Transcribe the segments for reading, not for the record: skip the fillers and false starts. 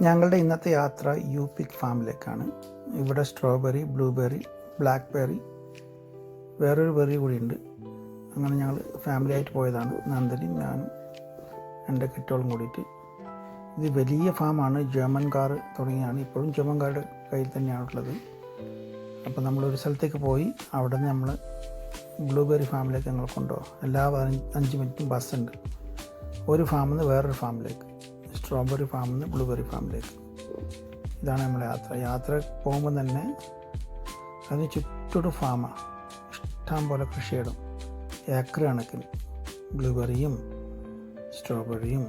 ഞങ്ങളുടെ ഇന്നത്തെ യാത്ര UP ഫാമിലേക്കാണ്. ഇവിടെ സ്ട്രോബെറി, ബ്ലൂബെറി, ബ്ലാക്ക്ബെറി, വേറൊരു ബെറി കൂടിയുണ്ട്. അങ്ങനെ ഞങ്ങൾ ഫാമിലി ആയിട്ട് പോയതാണ്. നന്ദനും ഞാനും എൻ്റെ കെട്ടോളും കൂടിയിട്ട്. ഇത് വലിയ ഫാമാണ്. ജർമ്മൻ കാർ തുടങ്ങിയാണ്. ഇപ്പോഴും ജർമ്മൻ കാരുടെ കയ്യിൽ തന്നെയാണുള്ളത്. അപ്പോൾ നമ്മളൊരു സ്ഥലത്തേക്ക് പോയി. അവിടെ നിന്ന് നമ്മൾ ബ്ലൂബെറി ഫാമിലേക്ക് ഞങ്ങൾ കൊണ്ടുപോകാം. എല്ലാ 5 മിനിറ്റും ബസ്സുണ്ട്. ഒരു ഫാമിൽ നിന്ന് വേറൊരു ഫാമിലേക്ക്, സ്ട്രോബെറി ഫാമിൽ നിന്ന് ബ്ലൂബെറി ഫാമിലേക്ക്. ഇതാണ് നമ്മളെ യാത്ര പോകുമ്പോൾ തന്നെ അതിന് ചുറ്റൊരു ഫാമാണ്. ഇഷ്ടം പോലെ കൃഷിയിടും, ഏക്കർ കണക്കിന്. ബ്ലൂബെറിയും സ്ട്രോബെറിയും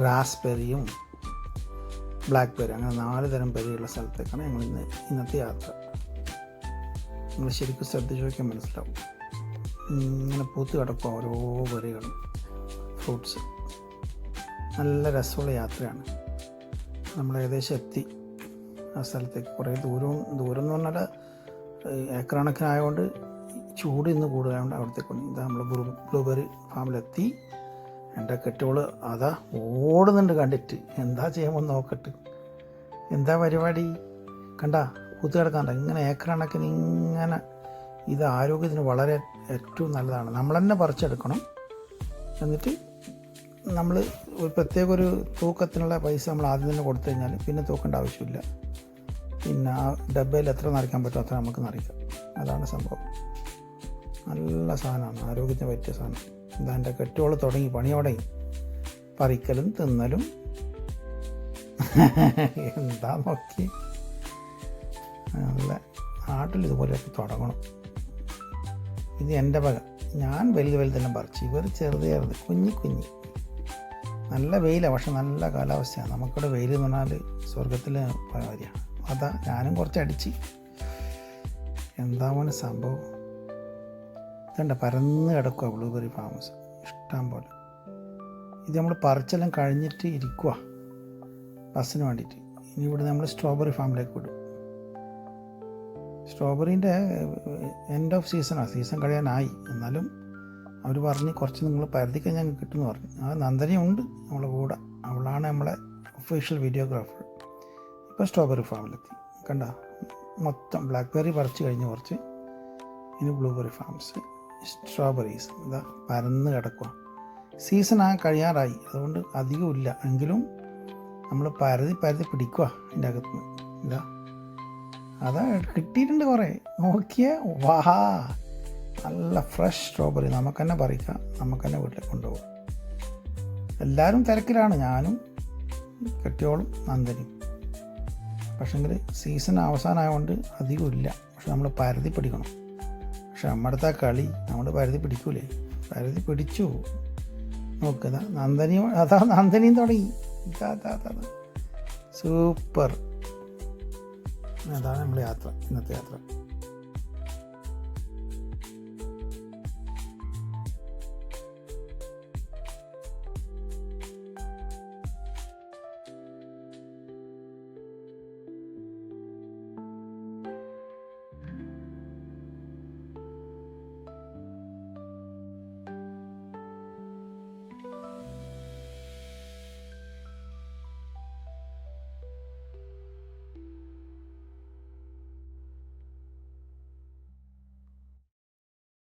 റാസ്ബെറിയും ബ്ലാക്ക്ബെറി, അങ്ങനെ 4 തരം ബെറിയുള്ള സ്ഥലത്തേക്കാണ് ഞങ്ങൾ ഇന്നത്തെ യാത്ര. നിങ്ങൾ ശരിക്കും ശ്രദ്ധിച്ച് നോക്കിയാൽ മനസ്സിലാവും. ഇങ്ങനെ പൂത്ത് കിടക്കും ഓരോ ബെറികളും, ഫ്രൂട്ട്സ്. നല്ല രസമുള്ള യാത്രയാണ്. നമ്മൾ ഏകദേശം എത്തി ആ സ്ഥലത്തേക്ക്. കുറേ ദൂരം എന്ന് പറഞ്ഞാൽ ഏക്കർ കണക്കിനായതുകൊണ്ട് ചൂട് ഇന്ന് കൂടുതലായതുകൊണ്ട് അവിടത്തേക്ക് കൊണ്ട്. ഇതാ നമ്മൾ ബ്ലൂബെറി ഫാമിലെത്തി. എൻ്റെ കെട്ടോള് അതാ ഓടുന്നുണ്ട് കണ്ടിട്ട്. എന്താ ചെയ്യുമ്പോൾ നോക്കട്ട്, എന്താ പരിപാടി കണ്ട, പൂത്ത് കിടക്കാണ്ട. ഇങ്ങനെ ഏക്കർ കണക്കിന് ഇങ്ങനെ. ഇത് ആരോഗ്യത്തിന് വളരെ ഏറ്റവും നല്ലതാണ്. നമ്മൾ തന്നെ പറിച്ചെടുക്കണം. എന്നിട്ട് നമ്മൾ ഒരു പ്രത്യേക ഒരു തൂക്കത്തിനുള്ള പൈസ നമ്മൾ ആദ്യം തന്നെ കൊടുത്തു കഴിഞ്ഞാൽ പിന്നെ തൂക്കേണ്ട ആവശ്യമില്ല. പിന്നെ ആ ഡബ്ബയിൽ എത്ര നിറയ്ക്കാൻ പറ്റുമോ അത്ര നമുക്ക് നിറയ്ക്കാം. അതാണ് സംഭവം. നല്ല സാധനമാണ്, ആരോഗ്യത്തിന് പറ്റിയ സാധനം. എന്താ എൻ്റെ കെട്ടുകൾ തുടങ്ങി, പണി തുടങ്ങി, പറിക്കലും തിന്നലും. എന്താ നോക്കി, നല്ല നാട്ടിൽ ഇതുപോലെയൊക്കെ തുടങ്ങണം. ഇത് എൻ്റെ വക. ഞാൻ വലുതെല്ലാം പറിച്ചു. ഇവർ ചെറുത് കുഞ്ഞി. നല്ല വെയിലാണ്, പക്ഷെ നല്ല കാലാവസ്ഥയാണ്. നമുക്കിവിടെ വെയിൽ എന്ന് പറഞ്ഞാൽ സ്വർഗത്തിൽ കാര്യമാണ്. അതാ ഞാനും കുറച്ച് അടിച്ച്. എന്താ മോനെ സംഭവം. ഇതണ്ട പരന്ന് കിടക്കുക ബ്ലൂബെറി ഫാംസ് ഇഷ്ടം പോലെ. ഇത് നമ്മൾ പറിച്ചെല്ലാം കഴിഞ്ഞിട്ട് ഇരിക്കുക ബസ്സിന് വേണ്ടിയിട്ട്. ഇനി ഇവിടെ നമ്മൾ സ്ട്രോബെറി ഫാമിലേക്ക് വിടും. സ്ട്രോബെറീൻ്റെ എൻഡ് ഓഫ് സീസണാണ്, സീസൺ കഴിയാനായി. എന്നാലും അവർ പറഞ്ഞ് കുറച്ച് നിങ്ങൾ പരതി കഴിഞ്ഞാൽ ഞങ്ങൾക്ക് കിട്ടുമെന്ന് പറഞ്ഞു. ആ നന്ദനയുണ്ട് നമ്മളെ കൂടെ. അവളാണ് നമ്മളെ ഒഫീഷ്യൽ വീഡിയോഗ്രാഫർ. ഇപ്പോൾ സ്ട്രോബെറി ഫാമിലെത്തി. കണ്ട, മൊത്തം ബ്ലാക്ക്ബെറി പറിച്ച് കഴിഞ്ഞ് കുറച്ച്. ഇനി ബ്ലൂബെറി ഫാംസ്, സ്ട്രോബെറീസ് ഇതാ പരന്ന് കിടക്കുക. സീസൺ കഴിയാറായി, അതുകൊണ്ട് അധികമില്ല. എങ്കിലും നമ്മൾ പരതി പിടിക്കുക അതിൻ്റെ അകത്ത്. ഇതാ അതാ കിട്ടിയിട്ടുണ്ട് കുറേ. നോക്കിയേ, വാ, നല്ല ഫ്രഷ് സ്ട്രോബെറി. നമുക്ക് തന്നെ പറിക്കാം, നമുക്ക് തന്നെ വീട്ടിലേക്ക് കൊണ്ടുപോകാം. എല്ലാവരും തിരക്കിലാണ്, ഞാനും കെട്ടിയോളും നന്ദനും. പക്ഷെങ്കിൽ സീസൺ അവസാനമായതുകൊണ്ട് അധികമില്ല. പക്ഷെ നമ്മൾ പരതി പിടിക്കണം. പക്ഷെ നമ്മുടെ കളി നമ്മൾ പരതി പിടിക്കൂലേ, പരതി പിടിച്ചു. നോക്കുക, നന്ദനിയും തുടങ്ങി. സൂപ്പർ. അതാണ് നമ്മുടെ യാത്ര, ഇന്നത്തെ യാത്ര.